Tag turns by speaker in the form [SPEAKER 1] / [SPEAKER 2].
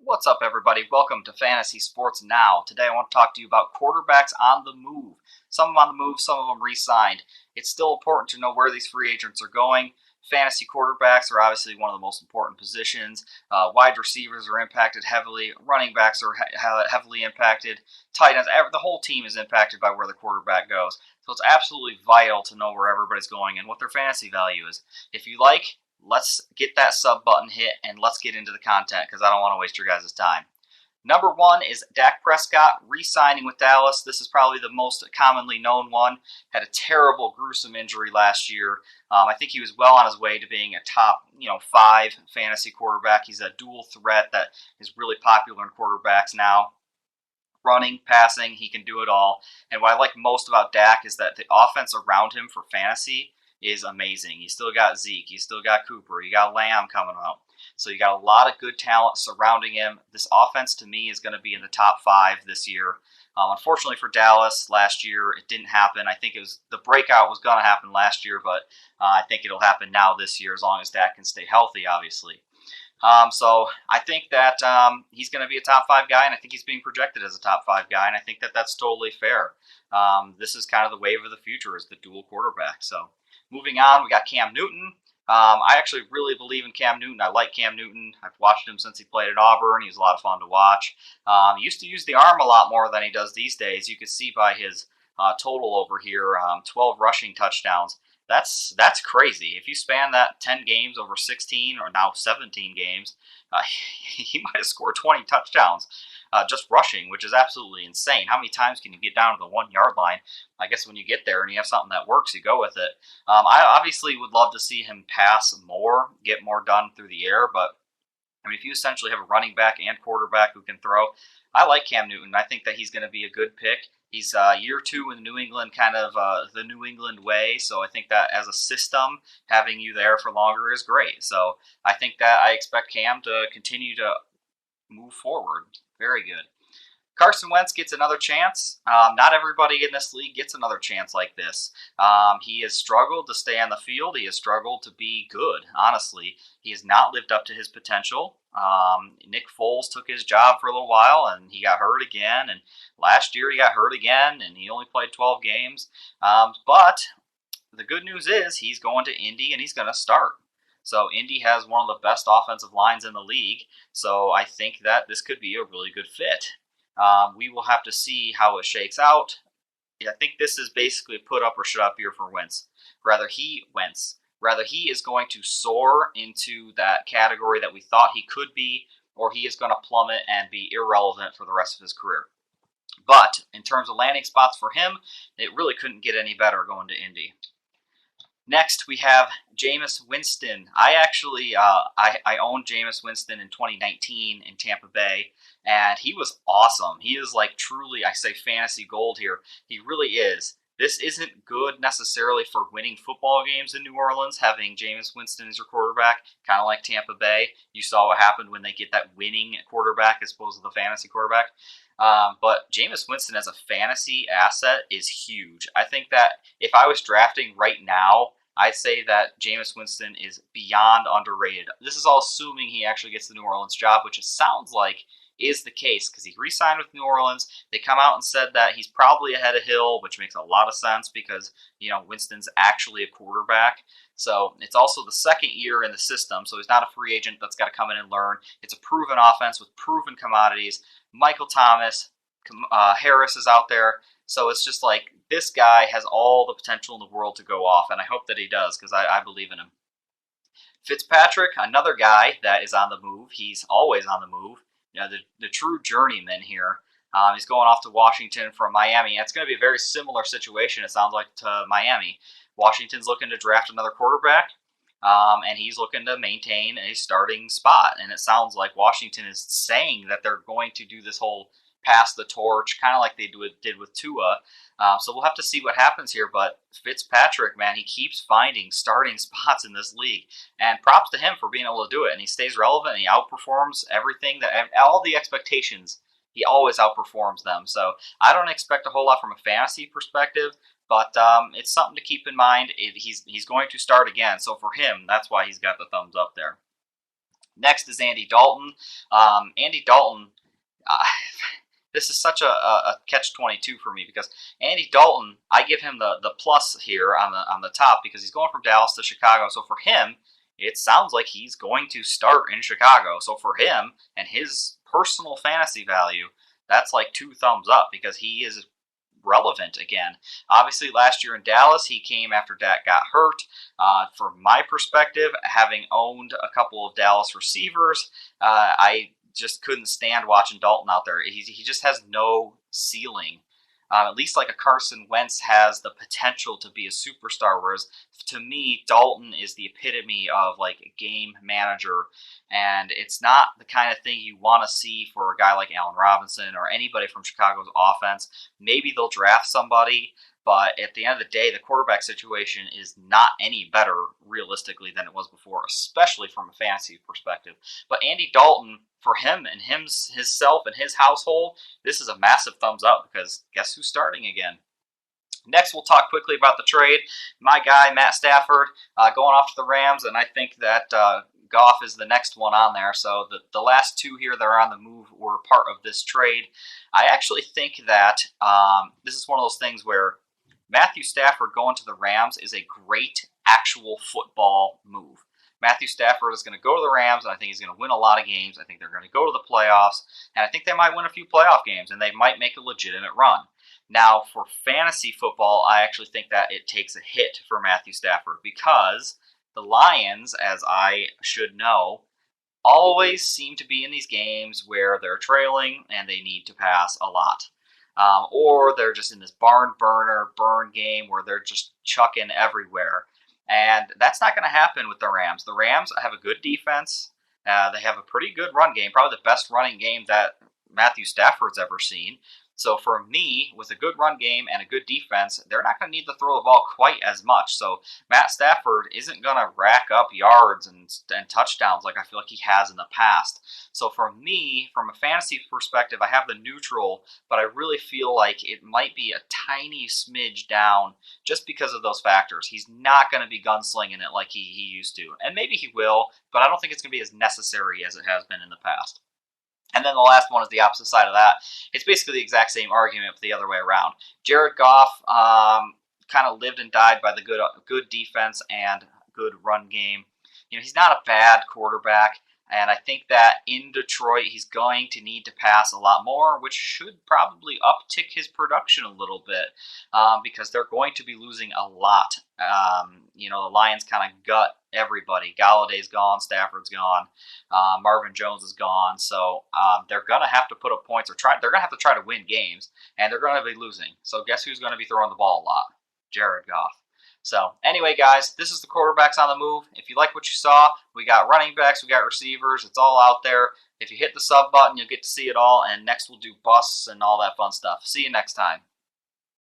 [SPEAKER 1] What's up, everybody? Welcome to Fantasy Sports Now. Today I want to talk to you about quarterbacks on the move. Some of them on the move, some of them re-signed. It's still important to know where these free agents are going. Fantasy quarterbacks are obviously one of the most important positions. Wide receivers are impacted heavily. Running backs are heavily impacted. Tight ends, the whole team is impacted by where the quarterback goes. So it's absolutely vital to know where everybody's going and what their fantasy value is. If you like, let's get that sub button hit and let's get into the content because I don't want to waste your guys' time. Number one is Dak Prescott re-signing with Dallas. This is probably the most commonly known one. Had a terrible, gruesome injury last year. I think he was well on his way to being a top, 5 fantasy quarterback. He's a dual threat that is really popular in quarterbacks now. Running, passing, he can do it all. And what I like most about Dak is that the offense around him for fantasy is amazing. You still got Zeke, you still got Cooper, you got Lamb coming out. So you got a lot of good talent surrounding him. This offense, to me, is going to be in the top 5 this year. Unfortunately for Dallas, last year it didn't happen. I think the breakout was going to happen last year, but I think it'll happen now this year as long as Dak can stay healthy, obviously. So I think that he's going to be a top 5 guy, and I think he's being projected as a top 5 guy, and I think that that's totally fair. This is kind of the wave of the future, is the dual quarterback. So moving on, we got Cam Newton. I actually really believe in Cam Newton. I like Cam Newton. I've watched him since he played at Auburn. He's a lot of fun to watch. He used to use the arm a lot more than he does these days. You can see by his total over here, 12 rushing touchdowns. That's crazy. If you span that 10 games over 16 or now 17 games, he might have scored 20 touchdowns just rushing, which is absolutely insane. How many times can you get down to the 1 yard line? I guess when you get there and you have something that works, you go with it. I obviously would love to see him pass more, get more done through the air, but I mean, if you essentially have a running back and quarterback who can throw, I like Cam Newton. I think that he's going to be a good pick. He's year 2 in New England, kind of the New England way. So I think that as a system, having you there for longer is great. So I think that I expect Cam to continue to move forward. Very good. Carson Wentz gets another chance. Not everybody in this league gets another chance like this. He has struggled to stay on the field. He has struggled to be good, honestly. He has not lived up to his potential. Nick Foles took his job for a little while, and he got hurt again. And last year he got hurt again, and he only played 12 games. But the good news is he's going to Indy, and he's going to start. So Indy has one of the best offensive lines in the league. So I think that this could be a really good fit. We will have to see how it shakes out. I think this is basically a put up or shut up year for Wentz. Rather he is going to soar into that category that we thought he could be, or he is going to plummet and be irrelevant for the rest of his career. But in terms of landing spots for him, it really couldn't get any better going to Indy. Next, we have Jameis Winston. I actually I owned Jameis Winston in 2019 in Tampa Bay, and he was awesome. He is like truly, I say fantasy gold here. He really is. This isn't good necessarily for winning football games in New Orleans, having Jameis Winston as your quarterback, kind of like Tampa Bay. You saw what happened when they get that winning quarterback as opposed to the fantasy quarterback. But Jameis Winston as a fantasy asset is huge. I think that if I was drafting right now, I'd say that Jameis Winston is beyond underrated. This is all assuming he actually gets the New Orleans job, which it sounds like is the case because he re-signed with New Orleans. They come out and said that he's probably ahead of Hill, which makes a lot of sense because, Winston's actually a quarterback. So it's also the second year in the system, so he's not a free agent that's got to come in and learn. It's a proven offense with proven commodities. Michael Thomas, Harris is out there. So it's just like this guy has all the potential in the world to go off, and I hope that he does because I believe in him. Fitzpatrick, another guy that is on the move. He's always on the move. The true journeyman here. He's going off to Washington from Miami. It's going to be a very similar situation, it sounds like, to Miami. Washington's looking to draft another quarterback, and he's looking to maintain a starting spot. And it sounds like Washington is saying that they're going to do this whole pass the torch, kind of like they did with Tua. So we'll have to see what happens here. But Fitzpatrick, man, he keeps finding starting spots in this league. And props to him for being able to do it. And he stays relevant, and he outperforms everything, all the expectations. He always outperforms them. So I don't expect a whole lot from a fantasy perspective, but it's something to keep in mind. He's going to start again. So for him, that's why he's got the thumbs up there. Next is Andy Dalton. Andy Dalton, uh, this is such a catch-22 for me because Andy Dalton, I give him the plus here on the top because he's going from Dallas to Chicago. So for him, it sounds like he's going to start in Chicago. So for him and his personal fantasy value, that's like 2 thumbs up because he is relevant again. Obviously, last year in Dallas, he came after Dak got hurt. From my perspective, having owned a couple of Dallas receivers, I just couldn't stand watching Dalton out there. He just has no ceiling. At least like a Carson Wentz has the potential to be a superstar, whereas to me, Dalton is the epitome of like a game manager, and it's not the kind of thing you want to see for a guy like Allen Robinson or anybody from Chicago's offense. Maybe they'll draft somebody, but at the end of the day, the quarterback situation is not any better realistically than it was before, especially from a fantasy perspective. But Andy Dalton, for him and himself and his household, this is a massive thumbs up because guess who's starting again? Next, we'll talk quickly about the trade. My guy, Matt Stafford, going off to the Rams, and I think that Goff is the next one on there. So the last two here that are on the move were part of this trade. I actually think that this is one of those things where Matthew Stafford going to the Rams is a great actual football move. Matthew Stafford is going to go to the Rams, and I think he's going to win a lot of games. I think they're going to go to the playoffs, and I think they might win a few playoff games, and they might make a legitimate run. Now, for fantasy football, I actually think that it takes a hit for Matthew Stafford because the Lions, as I should know, always seem to be in these games where they're trailing and they need to pass a lot. Or they're just in this burn game where they're just chucking everywhere. And that's not going to happen with the Rams. The Rams have a good defense. They have a pretty good run game, probably the best running game that Matthew Stafford's ever seen. So for me, with a good run game and a good defense, they're not going to need to throw the ball quite as much. So Matt Stafford isn't going to rack up yards and touchdowns like I feel like he has in the past. So for me, from a fantasy perspective, I have the neutral, but I really feel like it might be a tiny smidge down just because of those factors. He's not going to be gunslinging it like he used to. And maybe he will, but I don't think it's going to be as necessary as it has been in the past. And then the last one is the opposite side of that. It's basically the exact same argument, but the other way around. Jared Goff kind of lived and died by the good defense and good run game. He's not a bad quarterback, and I think that in Detroit he's going to need to pass a lot more, which should probably uptick his production a little bit because they're going to be losing a lot. The Lions kind of gut everybody. Galladay's gone, Stafford's gone, Marvin Jones is gone, so they're going to have to put up points they're going to have to try to win games, and they're going to be losing. So guess who's going to be throwing the ball a lot? Jared Goff. So anyway, guys, this is the quarterbacks on the move. If you like what you saw, we got running backs, we got receivers. It's all out there. If you hit the sub button, you'll get to see it all. And next we'll do busts and all that fun stuff. See you next time.